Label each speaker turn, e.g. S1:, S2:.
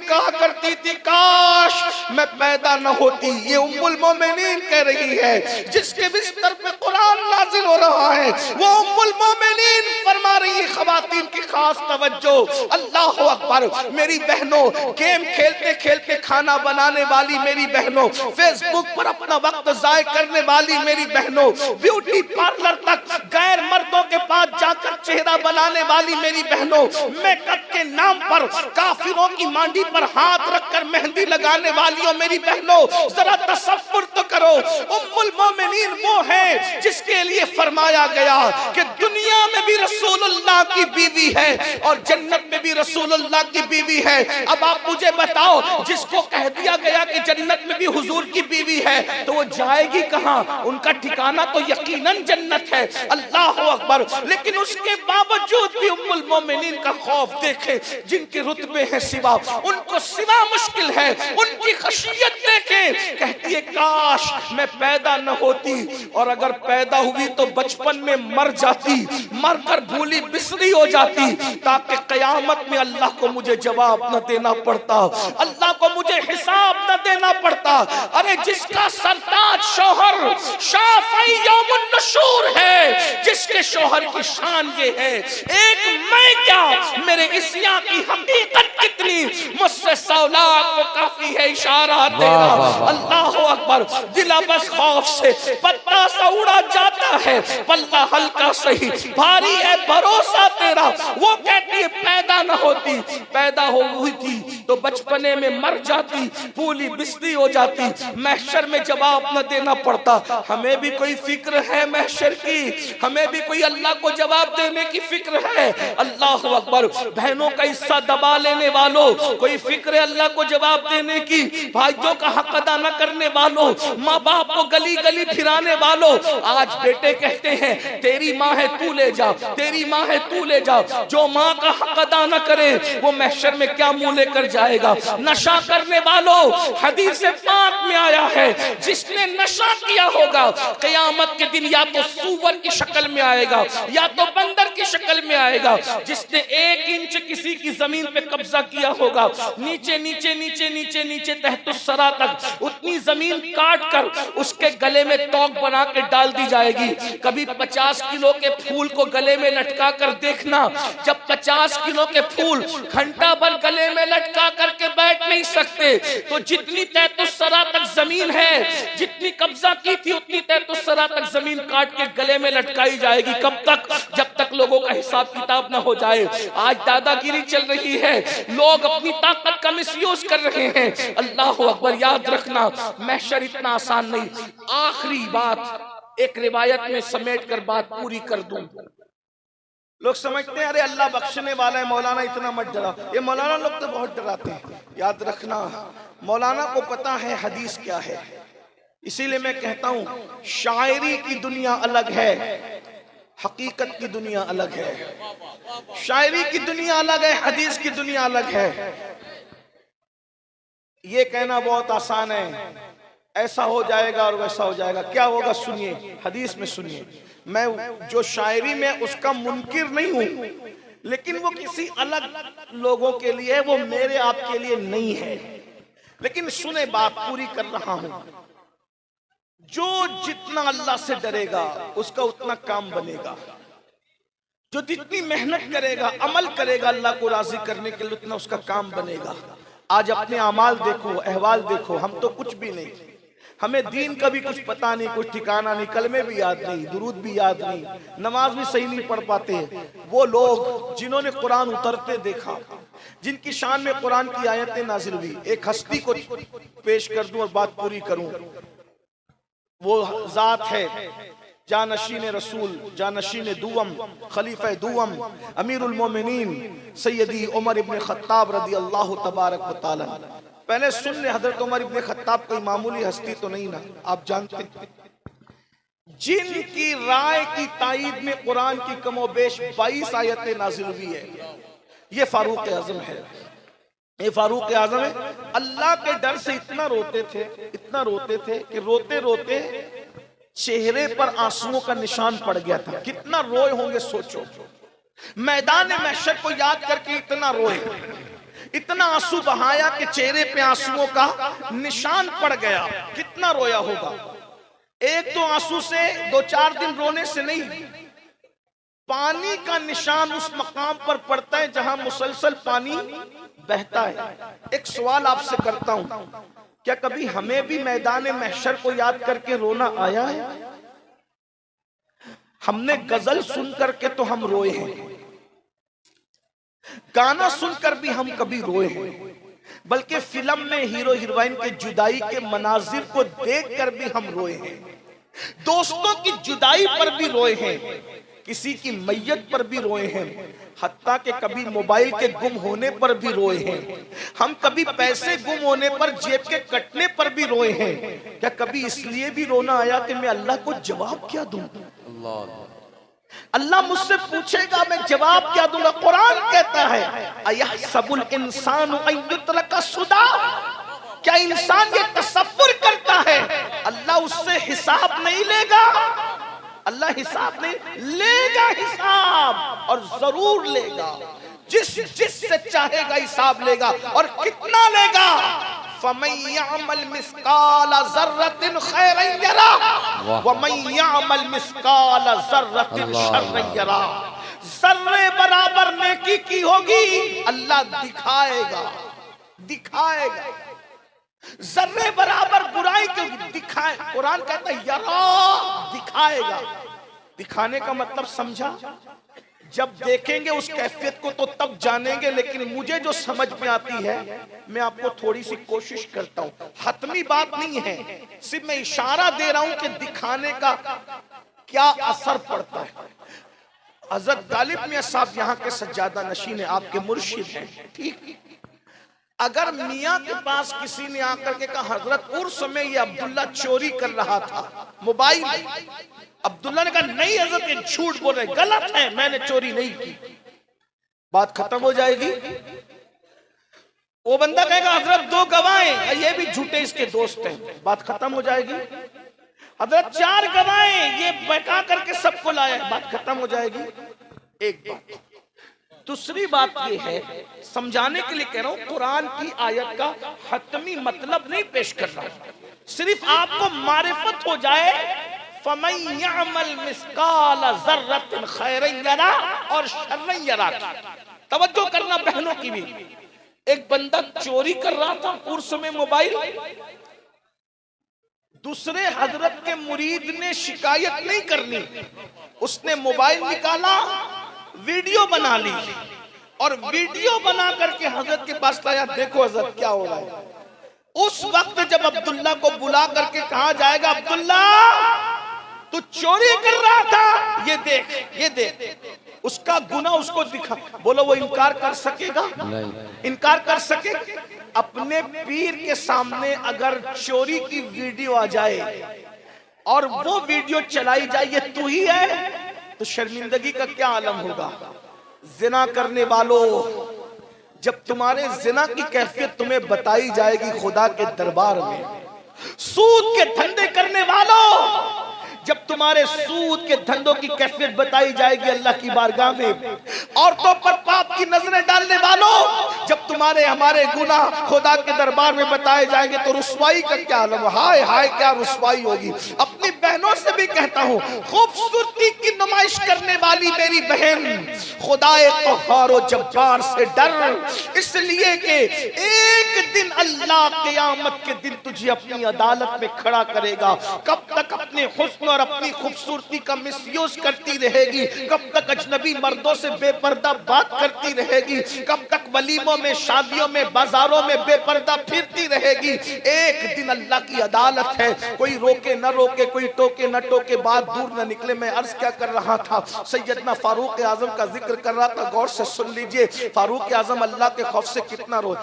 S1: कहा करती थी काश मैं पैदा न होती। ये उम्मुल मोमिनीन कह रही है, जिसके बिस्तर पे कुरान नाजिल हो रहा है, वो उम्मुल मोमिनीन फरमा रही है, खवातीन की खास तवज्जो, अल्लाह अकबर। मेरी बहनों, गेम खेलते खेलते खाना बनाने वाली मेरी बहनों, फेसबुक पर अपना वक्त जाय करने वाली मेरी बहनों, ब्यूटी पार्लर तक गैर मर्दों के पास जाकर चेहरा बनाने वाली मेरी बहनों, मेकअप के नाम पर काफिरों की मांडी पर हाथ रखकर मेहंदी लगाने वालियों मेरी बहनों, जरा तसव्वुर तो करो। उम्मुल मोमिनीन वो है जिसके लिए फरमाया गया कि दुनिया में भी रसूलुल्लाह की बीवी है और जन्नत में भी रसूलुल्लाह की बीवी है। अब आप मुझे बताओ, जिसको कह दिया गया कि जन्नत में भी हुजूर की बीवी है, तो वो जाएगी कहां? उनका ठिकाना तो यकीनन जन्नत है। अल्लाह अकबर। लेकिन उसके बावजूद भी उम्मुल मोमिनीन का खौफ देखे, जिनके रुतबे हैं सिवा, उनको सिवा मुश्किल है, उनकी खशियत देखे। कहती है काश मैं पैदा न होती, और अगर पैदा हुई तो बचपन में मर जाती, मरकर भूली बिसरी हो जाती, ताकि कयामत में अल्लाह को मुझे जवाब न देना पड़ता, अल्लाह को मुझे हिसाब न देना पड़ता। अरे जिसका सरताज शौहर शाफ़ई यौमुन नशूर है, जिसके शौहर की शान ये है, एक मैं क्या, मेरे इस्या की हकीकत कितनी, मुझसे 100 लाख वो काफी है इशारा तेरा। अल्लाह अकबर। दिला बस खौफ से पत्ता सा उड़ा जाता है, पल्ला हल्का सही भारी है भरोसा तेरा। वो कहती है पैदा न होती, पैदा हो हुई थी तो बचपने में मर जाती, भूली बिस्ती हो जाती, महशर में जवाब न देना पड़ता। हमें भी कोई फिक्र है महशर की, हमें भी कोई अल्लाह को जवाब देने की फिक्र है। अल्लाह अकबर। बहनों का हिस्सा दबा लेने वालों, कोई फिक्र है अल्लाह को जवाब देने की? भाइयों का हक अदा न करने वालों, माँ बाप को गली गली फिराने वालों, आज बेटे कहते हैं तेरी माँ है तू ले जा, तेरी माँ है तू ले जा। जो माँ का हक अदा न करे वो महशर में क्या मुंह लेकर जाएगा? नशा करने वालों, हदीस पाक में आया है, जिसने नशा किया होगा क़यामत के दिन या तो सूअर की शक्ल में आएगा या तो बंदर की शक्ल में आएगा। जिसने 1 इंच किसी की जमीन पे कब्जा किया होगा, नीचे नीचे नीचे नीचे नीचे तहतुस्सरा तक, उतनी जमीन काट कर उसके गले में तोक बना के डाल दी जाएगी। कभी 50 किलो के फूल को गले में लटका कर देखना, जब 50 किलो के फूल घंटा भर गले में लटका करके बैठ नहीं सकते, तो जितनी तहतुस्सरा तक जमीन है, जितनी कब्जा की थी उतनी तहतुस्सरा तक जमीन काट के गले में लटकाई जाएगी। कब तक? जब तक लोगों का हिसाब किताब ना हो जाए। आज दादागिरी चल रही है, लोग अपनी ताकत का मिसयूज कर रहे हैं। अल्लाह अकबर। याद रखना महशर इतना आसान नहीं। आखिरी बात एक रिवायत में समेट कर बात पूरी कर दूं। लोग समझते हैं अरे अल्लाह बख्शने वाला है, मौलाना इतना मत डरा। ये मौलाना लोग तो बहुत डराते हैं। याद रखना मौलाना को पता है हदीस क्या है, इसीलिए मैं कहता हूं शायरी की दुनिया अलग है, हकीकत की दुनिया अलग है। शायरी की दुनिया अलग है, हदीस की दुनिया अलग है। ये कहना बहुत आसान है, ऐसा हो जाएगा और वैसा हो जाएगा। क्या होगा सुनिए, हदीस में सुनिए। मैं जो शायरी में उसका मुनकिर नहीं हूं, लेकिन वो किसी अलग लोगों के लिए, वो मेरे आपके लिए नहीं है। लेकिन सुने, बात पूरी कर रहा हूं। जो जितना अल्लाह से डरेगा उसका उतना काम बनेगा, जो जितनी मेहनत करेगा, अमल करेगा अल्लाह को राजी करने के लिए, उतना उसका काम बनेगा। आज अपने अमाल देखो, अहवाल देखो, हम तो कुछ भी नहीं, हमें दीन का भी कुछ पता नहीं, कुछ ठिकाना नहीं, कलमे भी याद नहीं, दुरूद भी याद नहीं, नमाज भी सही नहीं पढ़ पाते। वो लोग जिन्होंने कुरान उतरते देखा, जिनकी शान में कुरान की आयतें नाजिल हुई, एक हस्ती को पेश कर दूं और बात पूरी करूं। वो जात है जानशीन रसूल, जानशीन दुवम, खलीफा दुवम, अमीरुल मोमिनीन सैयदी उमर इब्न खत्ताब रदी अल्लाह तबारक व तआला। पहले सुन ले, हजरत उमर इब्न खत्ताब कोई मामूली हस्ती तो नहीं ना, आप जानते, जिनकी राय की ताईद में कुरान की कमोबेश 22 आयतें नाजिल हुई है। ये फारूक आजम है, ये फारूक आजम है। अल्लाह के डर से इतना रोते थे, इतना रोते थे कि रोते रोते चेहरे पर आंसुओं का निशान पड़ गया था। कितना रोए होंगे सोचो, मैदान महशर को याद करके इतना रोए। इतना आंसू बहाया कि चेहरे पे आंसुओं का निशान पड़ गया। कितना रोया होगा। एक तो आंसू से 2-4 दिन रोने से नहीं, पानी का निशान उस मकाम पर पड़ता है जहां मुसलसल पानी बहता है। एक सवाल आपसे करता हूं, क्या कभी हमें भी मैदान महशर को याद करके रोना आया है? हमने गजल सुन करके तो हम रोए हैं, गाना सुनकर भी हम कभी रोए हैं, बल्कि फिल्म में हीरो हीरोइन के जुदाई के मनाजिर को देखकर भी हम रोए हैं, दोस्तों की जुदाई पर भी रोए हैं, किसी की मैयत पर भी रोए हैं, हत्ता कि कभी मोबाइल के गुम होने पर भी रोए हैं, हम कभी पैसे गुम होने पर, जेब के कटने पर भी रोए हैं। क्या कभी इसलिए भी रोना आया कि मैं अल्लाह को जवाब क्या दूं? अल्लाह मुझसे पूछेगा, मैं जवाब क्या दूंगा? कुरान कहता है अयहसबुल इंसानु अन युत्रका सुदा, क्या इंसान ये तसव्वुर करता है अल्लाह उससे हिसाब नहीं लेगा? अल्लाह हिसाब नहीं लेगा, हिसाब और जरूर लेगा। जिससे चाहेगा हिसाब लेगा, और कितना लेगा? फमन यअमल मिस्काल ज़र्रतिन खैरन यरा वमन यअमल मिस्काल ज़र्रतिन शर्रन यरा। जर्रे बराबर नेकी की होगी अल्लाह दिखाएगा, दिखाएगा। जर्रे बराबर बुराई की दिखाए, कुरान कहता है यरा, दिखाएगा। दिखाने का मतलब समझा? जब देखेंगे उस कैफियत को तो तब जानेंगे, लेकिन मुझे जो समझ में आती है मैं आपको थोड़ी सी कोशिश करता हूं। हतमी बात नहीं है, सिर्फ मैं इशारा दे रहा हूं कि दिखाने का क्या असर पड़ता है। हजरत गालिब मियां साहब यहाँ के सज्जादा नशीन है, आपके मुर्शिद हैं, ठीक। अगर मियाँ के पास किसी ने आकर के कहा हजरत उर्स में ये अब्दुल्ला चोरी कर रहा था मोबाइल, अब्दुल्ला ने कहा नहीं हजरत ये झूठ बोल रहे, गलत है, मैंने चोरी नहीं की, बात खत्म हो जाएगी। वो बंदा कहेगा हजरत 2 गवाहें, ये भी झूठे इसके दोस्त हैं, बात खत्म हो जाएगी। हजरत 4 गवाहें, ये बहका करके सबको लाया, बात खत्म हो जाएगी। एक बात। दूसरी बात ये है, समझाने के लिए कह रहा हूं, कुरान की आयत का हतमी मतलब नहीं पेश कर रहा, सिर्फ आपको मारिफत हो जाए। फमन यअमल मिस्काल ज़र्रतिन खैरन यरा और शर्रन यरा। तवज्जो करना बहनों की भी। एक बंदा चोरी कर रहा था उर्स में मोबाइल, दूसरे हजरत के मुरीद ने शिकायत नहीं करनी, उसने मोबाइल निकाला, वीडियो बना ली और वीडियो बना करके हजरत के पास लाया, देखो हजरत क्या हो रहा है। उस वक्त जब अब्दुल्ला को बुला करके कहा जाएगा अब्दुल्ला तू चोरी कर रहा था, ये देख, ये देख, उसका गुनाह उसको दिखा, बोलो वो इनकार कर सकेगा? नहीं। इनकार कर सके? अपने पीर के सामने अगर चोरी की वीडियो आ जाए और वो वीडियो चलाई जाए ये तू ही है, तो शर्मिंदगी का क्या आलम होगा। जिना करने वालों, जब तुम्हारे जिना की कैफियत तुम्हें बताई जाएगी खुदा के दरबार में, सूद के धंधे करने वालों, जब तुम्हारे सूद के धंधों की कैफियत बताई जाएगी अल्लाह की बारगाह में, औरतों पर पाप की नजरें डालने वालों, जब तुम्हारे हमारे गुनाह खुदा के दरबार में बताए जाएंगे तो रुसवाई का क्या आलम, हाय हाय क्या रुसवाई होगी। अपनी बहनों से भी कहता हूँ, खूबसूरती की नुमाइश करने वाली मेरी बहन, खुदाए क़हार जब्बार से डर, इसलिए कि एक दिन अल्लाह क़यामत के दिन तुझे अपनी अदालत में खड़ा करेगा। कब तक अपने हुस्न और अपनी खूबसूरती का मिसयूज करती रहेगी? कब तक अजनबी मर्दों से बेपर्दा बात करती रहेगी? कब तक वलीमों में, शादियों में, बाजारों में बेपर्दा फिरती रहेगी? एक दिन अल्लाह की अदालत है, कोई रोके न रोके, कोई टोके न टोके, बात दूर न निकले। मैं अर्ज क्या कर रहा था, सैयदना फारूक आजम का जिक्र कर रहा था, गौर से सुन लीजिए। फारूक आजम अल्लाह के खौफ से कितना रो